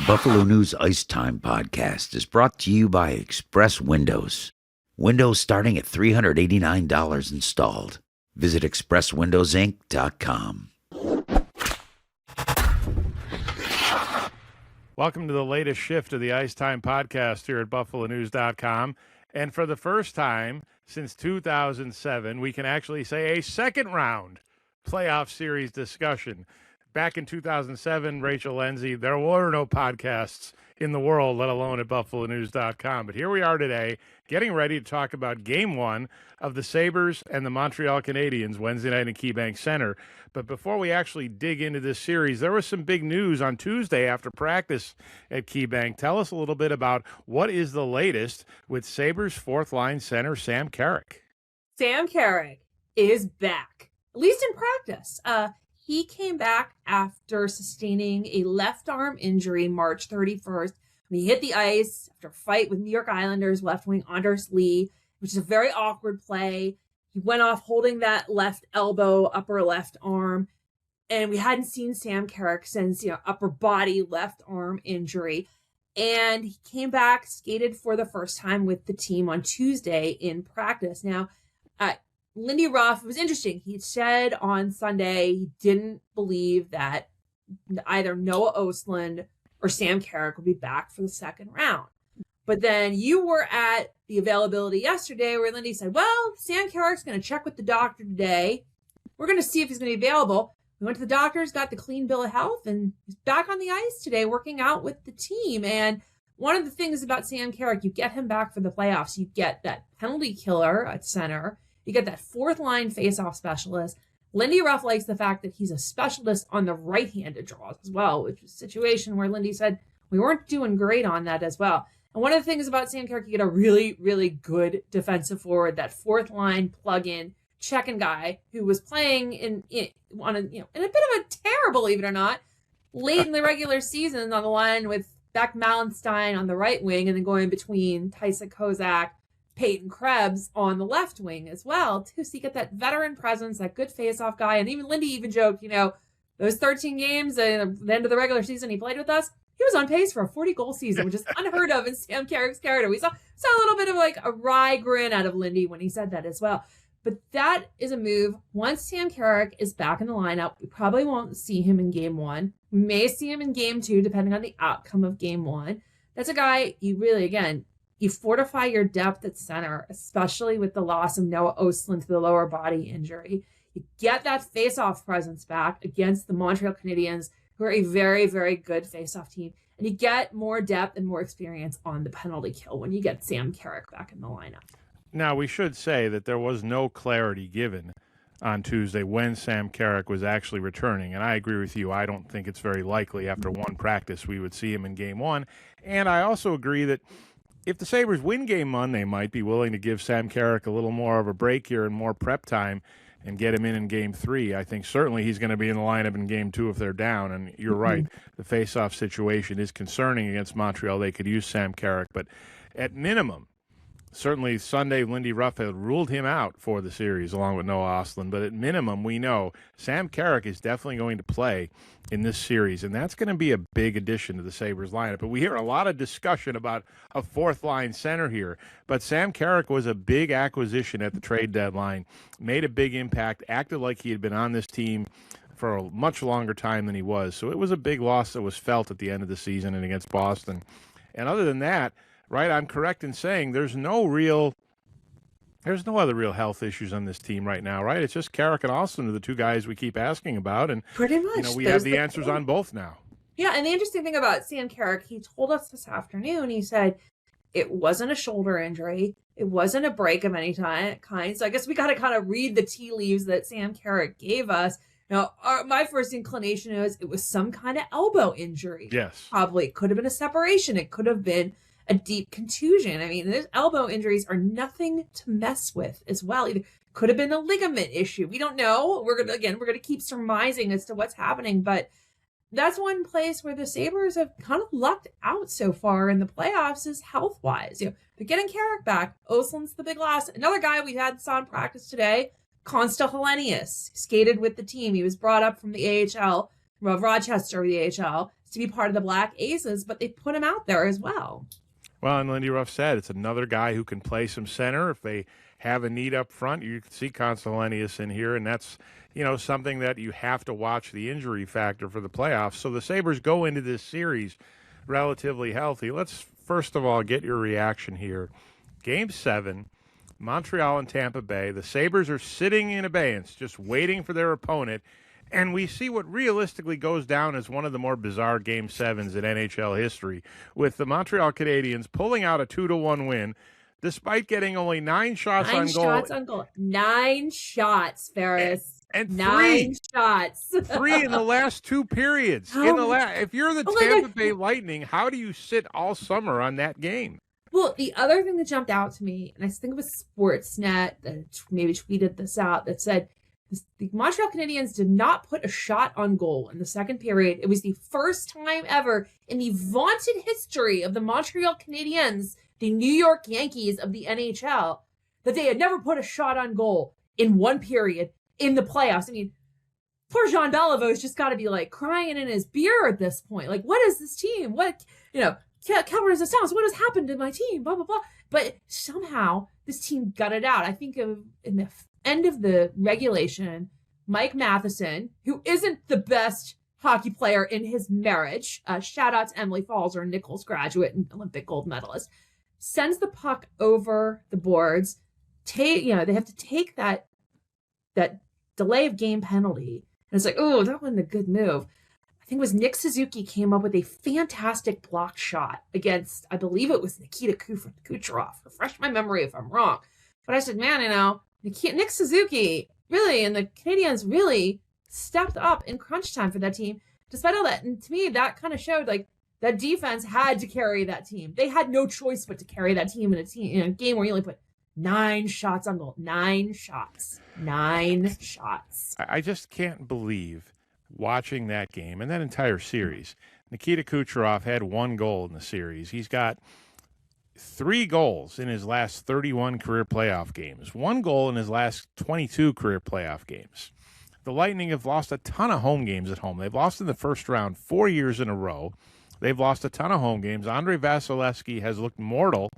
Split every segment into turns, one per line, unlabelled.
The Buffalo News Ice Time podcast is brought to you by Express Windows. Windows starting at $389 installed. Visit expresswindowsinc.com.
Welcome to the latest shift of the Ice Time podcast here at BuffaloNews.com. And for the first time since 2007, we can actually say a second round playoff series discussion. Back in 2007, Rachel Lenzi, there were no podcasts in the world, let alone at BuffaloNews.com. But here we are today, getting ready to talk about Game 1 of the Sabres and the Montreal Canadiens Wednesday night in KeyBank Center. But before we actually dig into this series, there was some big news on Tuesday after practice at KeyBank. Tell us a little bit about what is the latest with Sabres fourth-line center Sam Carrick.
Sam Carrick is back, at least in practice. He came back after sustaining a left arm injury March 31st when he hit the ice after a fight with New York Islanders left wing Anders Lee, which is a very awkward play. He went off holding that left elbow, upper left arm, and we hadn't seen Sam Carrick since, upper body left arm injury. And he came back, skated for the first time with the team on Tuesday in practice. Now, Lindy Ruff, it was interesting. He said on Sunday he didn't believe that either Noah Östlund or Sam Carrick would be back for the second round. But then you were at the availability yesterday where Lindy said, well, Sam Carrick's going to check with the doctor today. We're going to see if he's going to be available. We went to the doctors, got the clean bill of health, and he's back on the ice today working out with the team. And one of the things about Sam Carrick, you get him back for the playoffs. You get that penalty killer at center. You get that fourth-line face-off specialist. Lindy Ruff likes the fact that he's a specialist on the right-handed draws as well, which is a situation where Lindy said we weren't doing great on that as well. And one of the things about Sam Carrick, you get a really, really good defensive forward, that fourth-line plug-in check-in guy who was playing in a bit of a terrible, believe it or not, late in the regular season on the line with Beck Malenstein on the right wing and then going between Tyson Kozak, Peyton Krebs on the left wing as well, too. So you get that veteran presence, that good face-off guy. And even Lindy even joked, those 13 games at the end of the regular season he played with us, he was on pace for a 40-goal season, which is unheard of in Sam Carrick's character. We saw a little bit of like a wry grin out of Lindy when he said that as well. But that is a move. Once Sam Carrick is back in the lineup, we probably won't see him in Game 1. We may see him in Game 2, depending on the outcome of Game 1. That's a guy you really, again, you fortify your depth at center, especially with the loss of Noah Östlund to the lower body injury. You get that face-off presence back against the Montreal Canadiens, who are a very, very good face-off team. And you get more depth and more experience on the penalty kill when you get Sam Carrick back in the lineup.
Now, we should say that there was no clarity given on Tuesday when Sam Carrick was actually returning. And I agree with you. I don't think it's very likely after one practice we would see him in Game 1. And I also agree that if the Sabres win Game 1, they might be willing to give Sam Carrick a little more of a break here and more prep time and get him in Game 3. I think certainly he's going to be in the lineup in Game 2 if they're down. And you're right, the face-off situation is concerning against Montreal. They could use Sam Carrick. But at minimum, certainly Sunday, Lindy Ruff had ruled him out for the series along with Noah Östlund. But at minimum, we know Sam Carrick is definitely going to play in this series, and that's going to be a big addition to the Sabres lineup. But we hear a lot of discussion about a fourth-line center here. But Sam Carrick was a big acquisition at the trade deadline, made a big impact, acted like he had been on this team for a much longer time than he was. So it was a big loss that was felt at the end of the season and against Boston. And other than that, right, I'm correct in saying there's no other real health issues on this team right now, right? It's just Carrick and Östlund are the two guys we keep asking about, and
pretty much
we have the answers on both now.
Yeah, and the interesting thing about Sam Carrick, he told us this afternoon, he said it wasn't a shoulder injury, it wasn't a break of any kind. So I guess we got to kind of read the tea leaves that Sam Carrick gave us. Now, my first inclination is it was some kind of elbow injury.
Yes,
probably it could have been a separation. It could have been a deep contusion. I mean, those elbow injuries are nothing to mess with as well. Either could have been a ligament issue. We don't know. We're gonna keep surmising as to what's happening, but that's one place where the Sabres have kind of lucked out so far in the playoffs is health-wise. They're getting Carrick back. Östlund's the big loss. Another guy we saw in practice today, Konsta Helenius, skated with the team. He was brought up from the AHL, Rochester, the AHL. to be part of the Black Aces, but they put him out there as well.
Well, and Lindy Ruff said it's another guy who can play some center. If they have a need up front, you can see Consolenius in here, and that's, something that you have to watch the injury factor for the playoffs. So the Sabres go into this series relatively healthy. Let's first of all get your reaction here. Game 7, Montreal and Tampa Bay. The Sabres are sitting in abeyance, just waiting for their opponent. And we see what realistically goes down as one of the more bizarre Game 7s in NHL history, with the Montreal Canadiens pulling out a 2-1 win, despite getting only 9 shots on goal.
9 shots on goal. 9 shots, Ferris.
And
9 shots.
3 in the last 2 periods. If you're the Tampa Bay Lightning, how do you sit all summer on that game?
Well, the other thing that jumped out to me, and I think it was Sportsnet that maybe tweeted this out, that said, the Montreal Canadiens did not put a shot on goal in the second period. It was the first time ever in the vaunted history of the Montreal Canadiens, the New York Yankees of the NHL, that they had never put a shot on goal in one period in the playoffs. I mean, poor Jean Beliveau's just got to be like crying in his beer at this point. Like, what is this team? What, Calvert is astounded. What has happened to my team? Blah, blah, blah. But somehow this team got it out. I think in the end of the regulation, Mike Matheson, who isn't the best hockey player in his marriage, shout out to Emily Falls, our Nichols graduate and Olympic gold medalist, sends the puck over the boards. They have to take that delay of game penalty. And it's like, oh, that wasn't a good move. I think it was Nick Suzuki came up with a fantastic block shot against, I believe it was Nikita Kucherov. Refresh my memory if I'm wrong. But I said, man, Nick Suzuki really, and the Canadiens really stepped up in crunch time for that team, despite all that. And to me, that kind of showed like that defense had to carry that team. They had no choice but to carry that team in a game where you only put 9 shots on goal. 9 shots. 9 shots.
I just can't believe watching that game and that entire series. Nikita Kucherov had 1 goal in the series. He's got 3 goals in his last 31 career playoff games, 1 goal in his last 22 career playoff games. The Lightning have lost a ton of home games at home. They've lost in the first round 4 years in a row. They've lost a ton of home games. Andrei Vasilevsky has looked mortal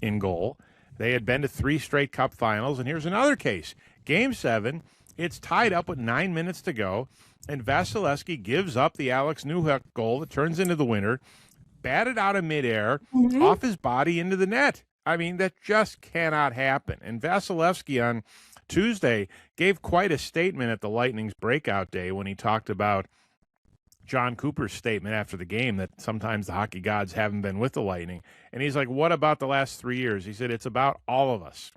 in goal. They had been to 3 straight Cup finals, and here's another case. Game 7, it's tied up with 9 minutes to go, and Vasilevsky gives up the Alex Newhook goal that turns into the winner, batted out of midair, off his body into the net. I mean, that just cannot happen. And Vasilevsky on Tuesday gave quite a statement at the Lightning's breakout day when he talked about John Cooper's statement after the game that sometimes the hockey gods haven't been with the Lightning. And he's like, what about the last 3 years? He said, it's about all of us.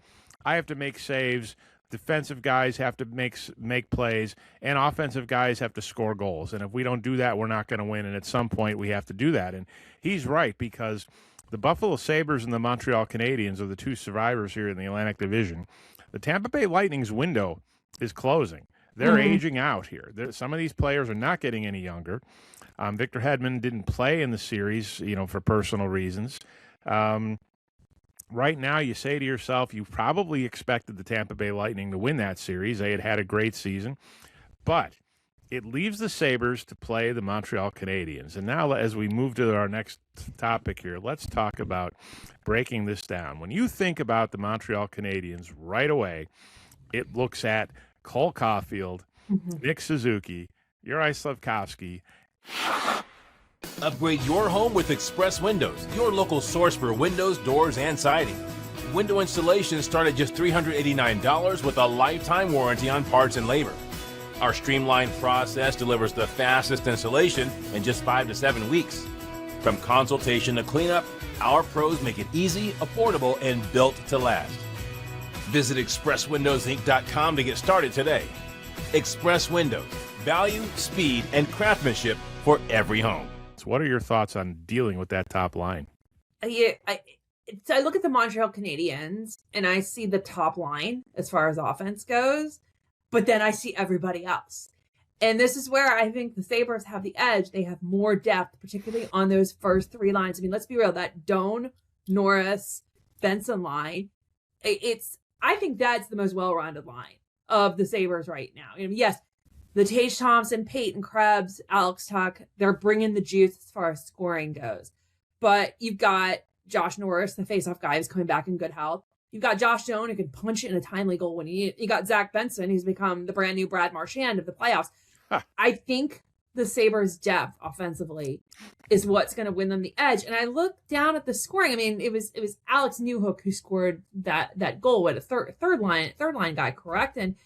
I have to make saves. Defensive guys have to make plays, and offensive guys have to score goals. And if we don't do that, we're not going to win. And at some point, we have to do that. And he's right, because the Buffalo Sabres and the Montreal Canadiens are the 2 survivors here in the Atlantic Division. The Tampa Bay Lightning's window is closing. They're aging out here. Some of these players are not getting any younger. Victor Hedman didn't play in the series, for personal reasons. Right now, you say to yourself, you probably expected the Tampa Bay Lightning to win that series. They had a great season. But it leaves the Sabres to play the Montreal Canadiens. And now, as we move to our next topic here, let's talk about breaking this down. When you think about the Montreal Canadiens right away, it looks at Cole Caulfield, Nick Suzuki, Juraj Slafkovsky.
Upgrade your home with Express Windows, your local source for windows, doors, and siding. Window installations start at just $389 with a lifetime warranty on parts and labor. Our streamlined process delivers the fastest installation in just 5 to 7 weeks. From consultation to cleanup, our pros make it easy, affordable, and built to last. Visit ExpressWindowsInc.com to get started today. Express Windows, value, speed, and craftsmanship for every home.
So what are your thoughts on dealing with that top line?
I look at the Montreal Canadiens and I see the top line as far as offense goes, but then I see everybody else. And this is where I think the Sabres have the edge. They have more depth, particularly on those first 3 lines. I mean, let's be real, that Doan, Norris, Benson line, I think that's the most well-rounded line of the Sabres right now. Yes, the Tage Thompson, Peyton Krebs, Alex Tuch, they're bringing the juice as far as scoring goes. But you've got Josh Norris, the faceoff guy, who's coming back in good health. You've got Josh Doan, who can punch it in a timely goal when you got Zach Benson, who's become the brand new Brad Marchand of the playoffs. I think the Sabres' depth offensively is what's going to win them the edge. And I looked down at the scoring. I mean, it was Alex Newhook who scored that goal with a third line guy, correct? And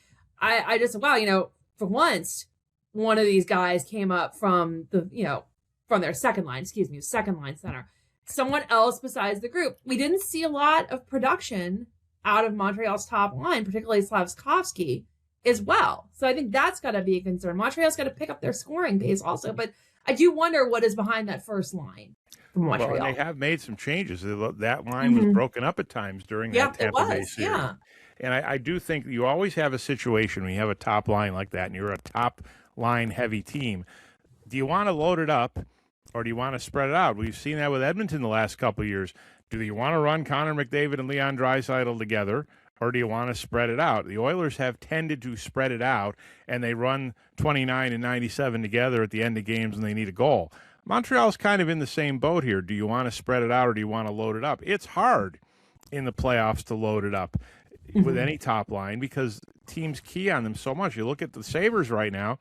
I just, wow, for once, one of these guys came up from from their second line center. Someone else besides the group. We didn't see a lot of production out of Montreal's top line, particularly Slavkovsky, as well. So I think that's got to be a concern. Montreal's got to pick up their scoring pace also, but I do wonder what is behind that first line from Montreal.
Well, they have made some changes. That line was broken up at times during that Tampa Bay series. Yeah. And I do think you always have a situation when you have a top line like that and you're a top line heavy team. Do you want to load it up or do you want to spread it out? We've seen that with Edmonton the last couple of years. Do you want to run Connor McDavid and Leon Draisaitl together, or do you want to spread it out? The Oilers have tended to spread it out, and they run 29 and 97 together at the end of games when they need a goal. Montreal's kind of in the same boat here. Do you want to spread it out, or do you want to load it up? It's hard in the playoffs to load it up with any top line because teams key on them so much. You look at the Sabres right now,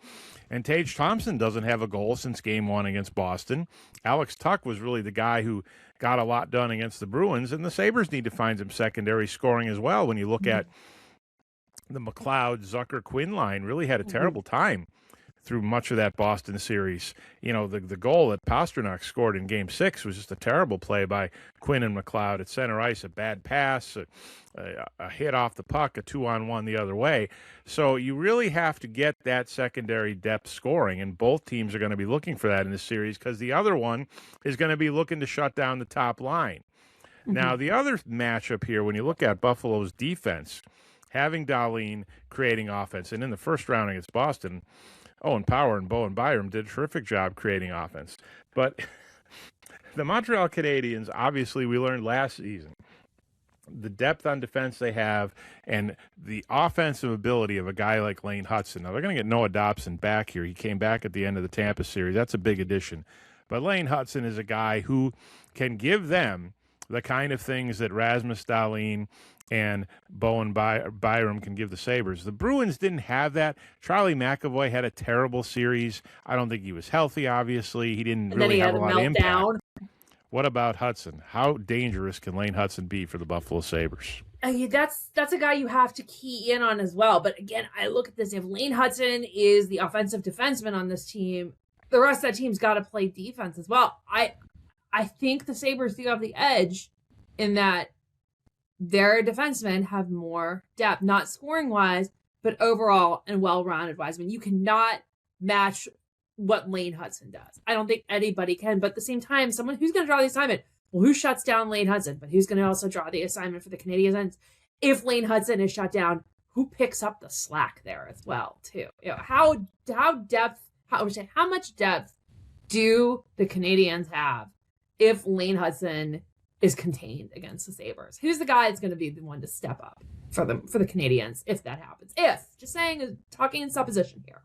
and Tage Thompson doesn't have a goal since Game 1 against Boston. Alex Tuch was really the guy who got a lot done against the Bruins, and the Sabres need to find some secondary scoring as well. When you look at the McLeod, Zucker, Quinn line, really had a terrible time through much of that Boston series. The goal that Pastrnak scored in Game 6 was just a terrible play by Quinn and McLeod at center ice, a bad pass, a hit off the puck, a 2-on-1 the other way. So you really have to get that secondary depth scoring, and both teams are going to be looking for that in this series because the other one is going to be looking to shut down the top line. Now, the other matchup here, when you look at Buffalo's defense, having Dahlin creating offense, and in the first round against Boston, Owen Power and Bowen Byram did a terrific job creating offense. But the Montreal Canadiens, obviously, we learned last season, the depth on defense they have and the offensive ability of a guy like Lane Hutson. Now, they're going to get Noah Dobson back here. He came back at the end of the Tampa series. That's a big addition. But Lane Hutson is a guy who can give them the kind of things that Rasmus Dahlin and Bowen Byram can give the Sabres. The Bruins didn't have that. Charlie McAvoy had a terrible series. I don't think he was healthy, obviously. He didn't really have a lot of impact. What about Hudson? How dangerous can Lane Hutson be for the Buffalo Sabres?
That's a guy you have to key in on as well. But again, I look at this. If Lane Hutson is the offensive defenseman on this team, the rest of that team's got to play defense as well. I think the Sabres do have the edge in that their defensemen have more depth, not scoring-wise, but overall and well-rounded-wise. I mean, you cannot match what Lane Hutson does. I don't think anybody can, but at the same time, someone who's going to draw the assignment, well, who shuts down Lane Hutson, but who's going to also draw the assignment for the Canadiens? If Lane Hutson is shut down, who picks up the slack there as well, too? How much depth do the Canadiens have if Lane Hutson is contained against the Sabres? Who's the guy that's going to be the one to step up for the Canadiens if that happens? Just saying, talking in supposition here.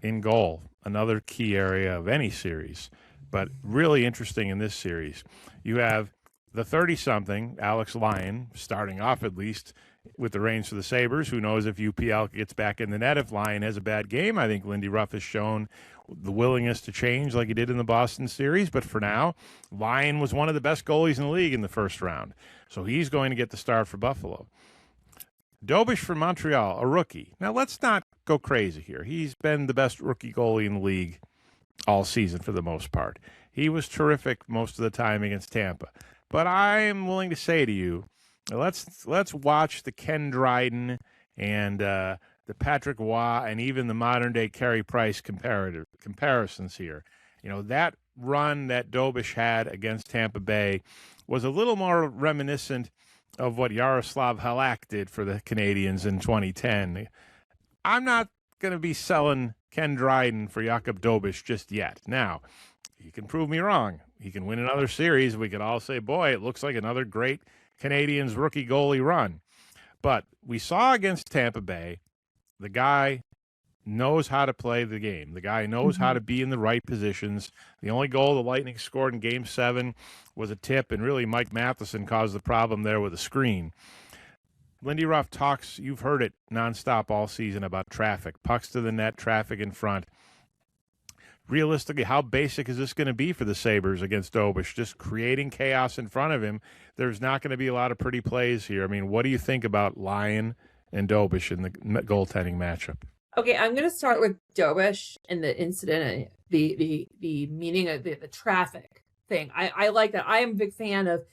In goal, another key area of any series, but really interesting in this series. You have the 30-something, Alex Lyon, starting off at least with the reins for the Sabres. Who knows if UPL gets back in the net if Lyon has a bad game. I think Lindy Ruff has shown the willingness to change like he did in the Boston series. But for now, Lyon was one of the best goalies in the league in the first round. So he's going to get the start for Buffalo. Dobes for Montreal, a rookie. Now, let's not go crazy here. He's been the best rookie goalie in the league all season for the most part. He was terrific most of the time against Tampa. But I'm willing to say to you, let's watch the Ken Dryden and the Patrick Waugh and even the modern-day Carey Price comparisons here. That run that Dobes had against Tampa Bay was a little more reminiscent of what Yaroslav Halak did for the Canadiens in 2010. I'm not going to be selling Ken Dryden for Jakub Dobes just yet. Now, he can prove me wrong. He can win another series. We could all say, boy, it looks like another great Canadiens rookie goalie run. But we saw against Tampa Bay the guy knows how to play the game. The guy knows how to be in the right positions. The only goal the Lightning scored in Game 7 was a tip, and really Mike Matheson caused the problem there with a screen. Lindy Ruff talks, you've heard it nonstop all season, about traffic. Pucks to the net, traffic in front. Realistically, how basic is this going to be for the Sabres against Dobes? Just creating chaos in front of him. There's not going to be a lot of pretty plays here. I mean, what do you think about Lyon and Dobes in the goaltending matchup?
Okay, I'm going to start with Dobes and the incident, the meaning of the traffic thing. I like that. I am a big fan of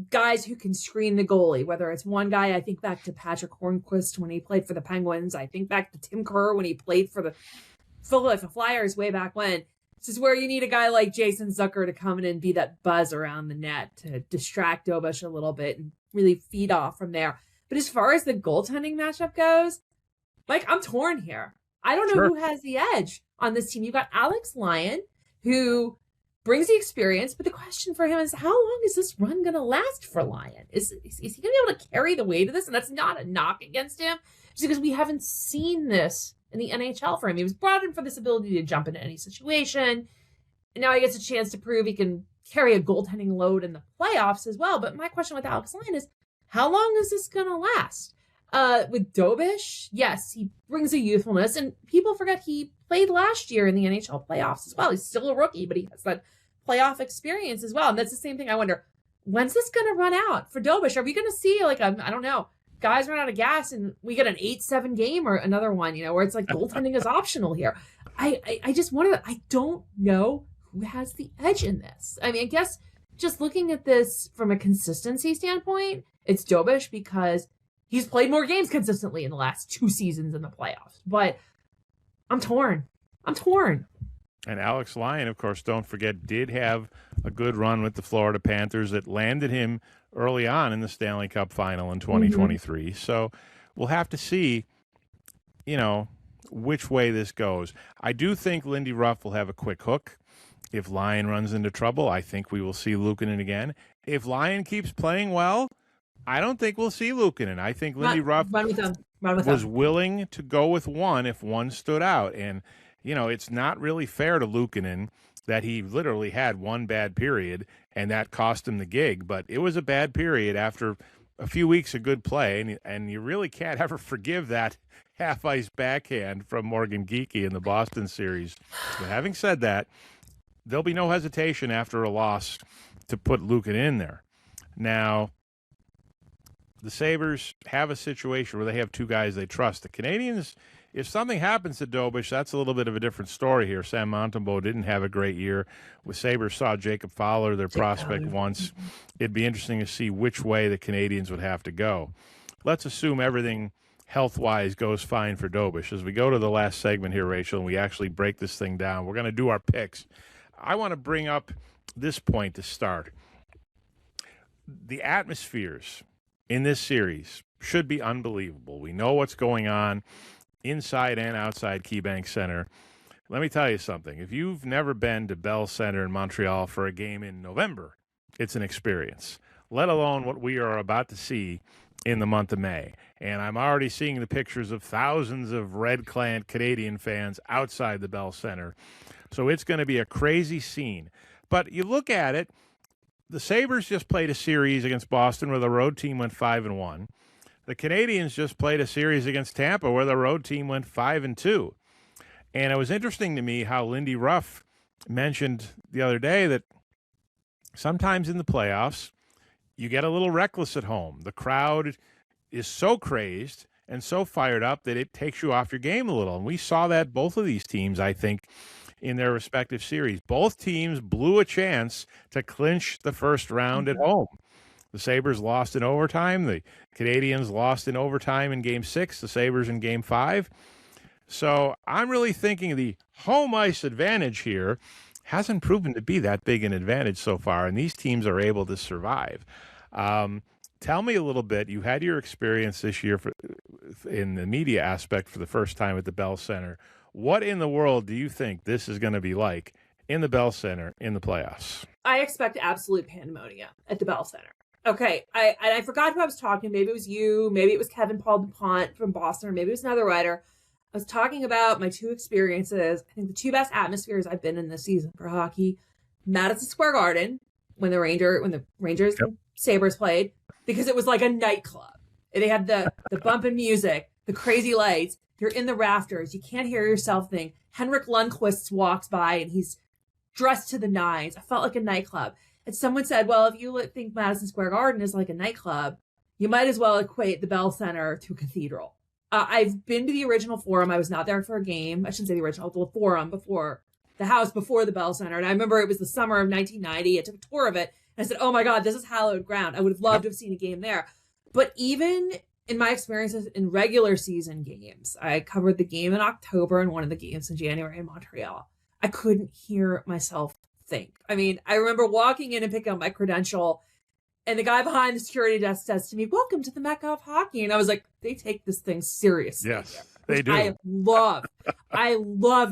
guys who can screen the goalie, whether it's one guy. I think back to Patrick Hornquist when he played for the Penguins. I think back to Tim Kerr when he played for the Philadelphia Flyers way back when. This is where you need a guy like Jason Zucker to come in and be that buzz around the net to distract Dobes a little bit and really feed off from there. But as far as the goaltending matchup goes, Mike, I'm torn here. I don't know who has the edge on this team. You've got Alex Lyon, who brings the experience, but the question for him is, how long is this run going to last for Lyon? Is he going to be able to carry the weight of this? And that's not a knock against him, just because we haven't seen this in the NHL for him. He was brought in for this ability to jump into any situation, and now he gets a chance to prove he can carry a goaltending load in the playoffs as well. But my question with Alex Lyon is, how long is this going to last? With Dobes, yes, he brings a youthfulness, and people forget he played last year in the NHL playoffs as well. He's still a rookie, but he has that playoff experience as well. And that's the same thing. I wonder, when's this going to run out for Dobes? Are we going to see, like, I don't know, guys run out of gas and we get an 8-7 game or another one, where it's like goaltending is optional here? I just wonder, I don't know who has the edge in this. I mean, I guess just looking at this from a consistency standpoint, it's Dobes because he's played more games consistently in the last 2 seasons in the playoffs. But I'm torn.
And Alex Lyon, of course, don't forget, did have a good run with the Florida Panthers that landed him early on in the Stanley Cup final in 2023. So we'll have to see, which way this goes. I do think Lindy Ruff will have a quick hook. If Lyon runs into trouble, I think we will see Luukkonen again. If Lyon keeps playing well, I don't think we'll see Luukkonen. I think Lindy Ruff was willing to go with one if one stood out. And, it's not really fair to Luukkonen that he literally had one bad period and that cost him the gig. But it was a bad period after a few weeks of good play, and you really can't ever forgive that half-ice backhand from Morgan Geekie in the Boston series. But having said that, there'll be no hesitation after a loss to put Luukkonen in there. Now, the Sabres have a situation where they have 2 guys they trust. The Canadiens, if something happens to Dobes, that's a little bit of a different story here. Sam Montembeault didn't have a great year. With Sabres saw Jacob Fowler, their prospect, once. It'd be interesting to see which way the Canadiens would have to go. Let's assume everything health-wise goes fine for Dobes. As we go to the last segment here, Rachel, and we actually break this thing down, we're going to do our picks. I want to bring up this point to start. The atmospheres in this series should be unbelievable. We know what's going on inside and outside KeyBank Center. Let me tell you something. If you've never been to Bell Center in Montreal for a game in November, it's an experience, let alone what we are about to see in the month of May. And I'm already seeing the pictures of thousands of red-clad Canadian fans outside the Bell Center. So it's going to be a crazy scene. But you look at it, the Sabres just played a series against Boston where the road team went 5-1. The Canadiens just played a series against Tampa where the road team went 5-2. And it was interesting to me how Lindy Ruff mentioned the other day that sometimes in the playoffs, you get a little reckless at home. The crowd is so crazed and so fired up that it takes you off your game a little. And we saw that both of these teams, I think, in their respective series. Both teams blew a chance to clinch the first round at home. The Sabres lost in overtime. The Canadiens lost in overtime in Game 6. The Sabres in Game 5. So I'm really thinking the home ice advantage here hasn't proven to be that big an advantage so far, and these teams are able to survive. Tell me a little bit. You had your experience this year in the media aspect for the first time at the Bell Center. What in the world do you think this is going to be like in the Bell Center in the playoffs?
I expect absolute pandemonium at the Bell Center. Okay, I forgot who I was talking. Maybe it was you. Maybe it was Kevin Paul DuPont from Boston, or maybe it was another writer. I was talking about my two experiences. I think the two best atmospheres I've been in this season for hockey: Madison Square Garden when the Rangers and Sabres played, because it was like a nightclub. They had the bumping music, the crazy lights. You're in the rafters. You can't hear yourself think. Henrik Lundqvist walks by and he's dressed to the nines. I felt like a nightclub. And someone said, well, if you think Madison Square Garden is like a nightclub, you might as well equate the Bell Center to a cathedral. I've been to the original Forum. I was not there for a game. I shouldn't say the original, the Forum before the house before the Bell Center. And I remember it was the summer of 1990. I took a tour of it and I said, oh my God, this is hallowed ground. I would have loved to have seen a game there. But even in my experiences in regular season games, I covered the game in October and one of the games in January in Montreal. I couldn't hear myself think. I mean, I remember walking in and picking up my credential, and the guy behind the security desk says to me, welcome to the Mecca of hockey. And I was like, they take this thing seriously.
Yes, they do.
I love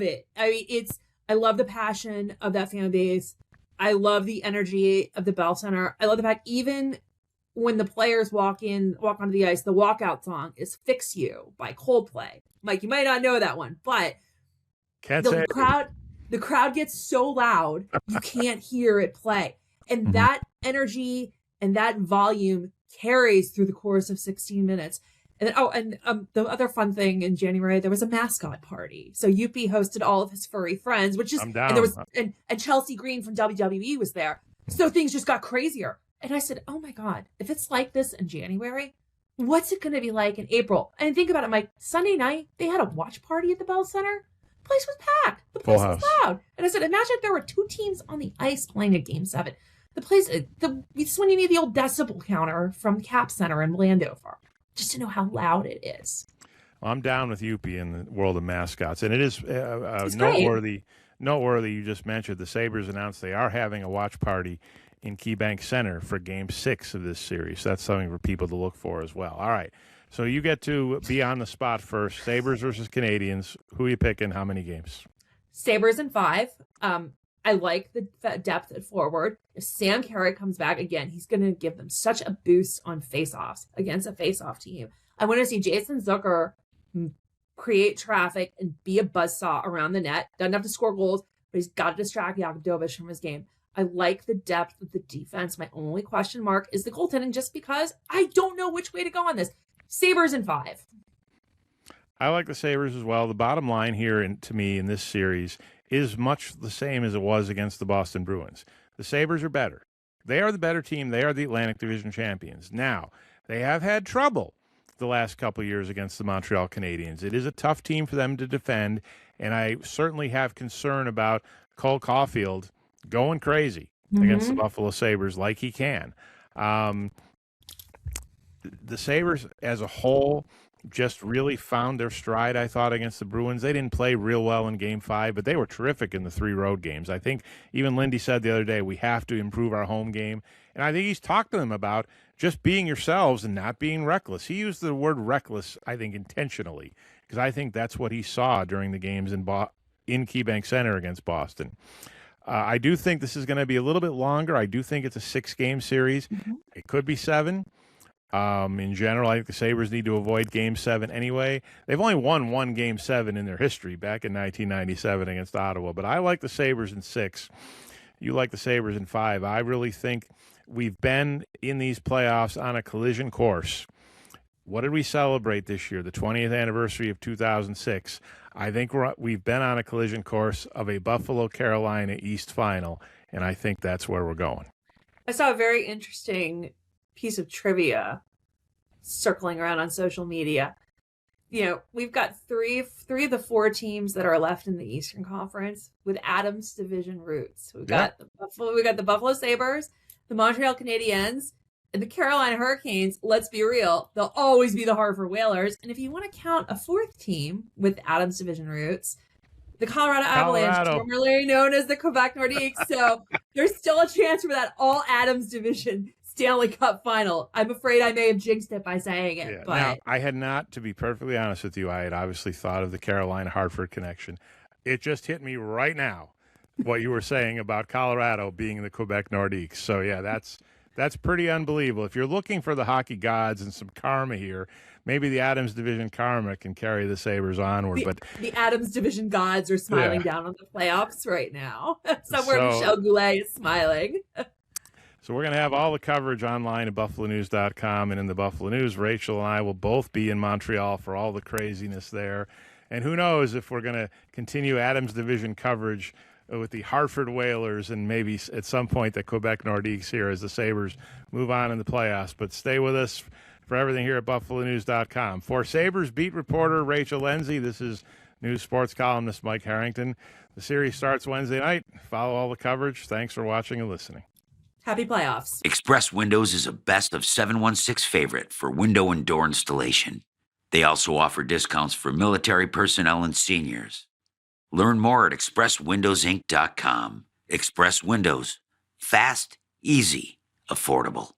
it. I mean, I love the passion of that fan base. I love the energy of the Bell Center. I love the fact even when the players walk onto the ice, the walkout song is Fix You by Coldplay. Mike, you might not know that one, but the crowd gets so loud, you can't hear it play. And that energy and that volume carries through the course of 16 minutes. And the other fun thing in January, there was a mascot party. So Youppi hosted all of his furry friends, which is, and there was, and Chelsea Green from WWE was there. So things just got crazier. And I said, oh my God, if it's like this in January, what's it going to be like in April? And think about it, Mike. Sunday night, they had a watch party at the Bell Center. The place was packed. The place was loud. And I said, imagine if there were two teams on the ice playing a Game 7. The place, it's when you need the old decibel counter from Cap Center in Landover, just to know how loud it is.
Well, I'm down with Youppi in the world of mascots. And it is noteworthy. You just mentioned the Sabres announced they are having a watch party in KeyBank Center for Game 6 of this series. That's something for people to look for as well. All right. So you get to be on the spot first. Sabres versus Canadiens. Who are you picking? How many games?
Sabres in 5. I like the depth at forward. If Sam Carrick comes back again, he's going to give them such a boost on faceoffs against a faceoff team. I want to see Jason Zucker create traffic and be a buzzsaw around the net. Doesn't have to score goals, but he's got to distract Jakub Dobes from his game. I like the depth of the defense. My only question mark is the goaltending, just because I don't know which way to go on this. Sabres in 5.
I like the Sabres as well. The bottom line here, to me, in this series is much the same as it was against the Boston Bruins. The Sabres are better. They are the better team. They are the Atlantic Division champions. Now, they have had trouble the last couple of years against the Montreal Canadiens. It is a tough team for them to defend, and I certainly have concern about Cole Caulfield going crazy against the Buffalo Sabres like he can. The Sabres as a whole just really found their stride, I thought, against the Bruins. They didn't play real well in Game 5, but they were terrific in the 3 road games. I think even Lindy said the other day, we have to improve our home game. And I think he's talked to them about just being yourselves and not being reckless. He used the word reckless, I think, intentionally, because I think that's what he saw during the games in KeyBank Center against Boston. I do think this is going to be a little bit longer. I do think it's a 6-game series. It could be 7. In general, I think the Sabres need to avoid Game 7 anyway. They've only won one Game 7 in their history back in 1997 against Ottawa, but I like the Sabres in 6. You like the Sabres in 5. I really think we've been in these playoffs on a collision course. What did we celebrate this year? The 20th anniversary of 2006. I think we've been on a collision course of a Buffalo-Carolina East final, and I think that's where we're going.
I saw a very interesting piece of trivia circling around on social media. You know, we've got three of the 4 teams that are left in the Eastern Conference with Adams division roots. We've got the Buffalo Sabres, the Montreal Canadiens, and the Carolina Hurricanes. Let's be real, they'll always be the Hartford Whalers. And if you want to count a 4th team with Adams division roots, the Colorado Avalanche, formerly known as the Quebec Nordiques. So there's still a chance for that all Adams division Stanley Cup final. I'm afraid I may have jinxed it by saying it.
Yeah.
But
Now, I had not, to be perfectly honest with you, I had obviously thought of the Carolina-Hartford connection. It just hit me right now, what you were saying about Colorado being the Quebec Nordiques. So, yeah, That's pretty unbelievable. If you're looking for the hockey gods and some karma here, maybe the Adams Division karma can carry the Sabres onward. But
the Adams Division gods are smiling down on the playoffs right now. Somewhere Michel Goulet is smiling.
So we're going to have all the coverage online at buffalonews.com and in the Buffalo News. Rachel and I will both be in Montreal for all the craziness there. And who knows if we're going to continue Adams Division coverage with the Hartford Whalers and maybe at some point the Quebec Nordiques here as the Sabres move on in the playoffs. But stay with us for everything here at buffalonews.com. For Sabres beat reporter Rachel Lenzi, this is news sports columnist Mike Harrington. The series starts Wednesday night. Follow all the coverage. Thanks for watching and listening.
Happy playoffs.
Express Windows is a best of 716 favorite for window and door installation. They also offer discounts for military personnel and seniors. Learn more at expresswindowsinc.com. Express Windows. Fast, easy, affordable.